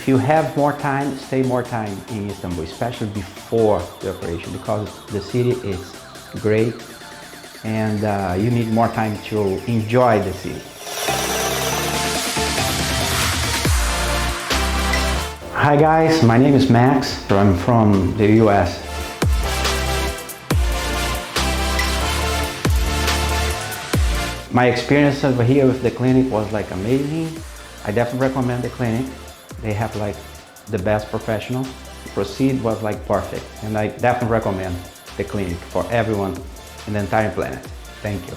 you have more time, stay more time in Istanbul, especially before the operation, because the city is great and you need more time to enjoy the city. Hi guys, my name is Max. I'm from the US. My experience over here with the clinic was like amazing. I definitely recommend the clinic. They have like the best professionals. The procedure was like perfect, and I definitely recommend the clinic for everyone in the entire planet. Thank you.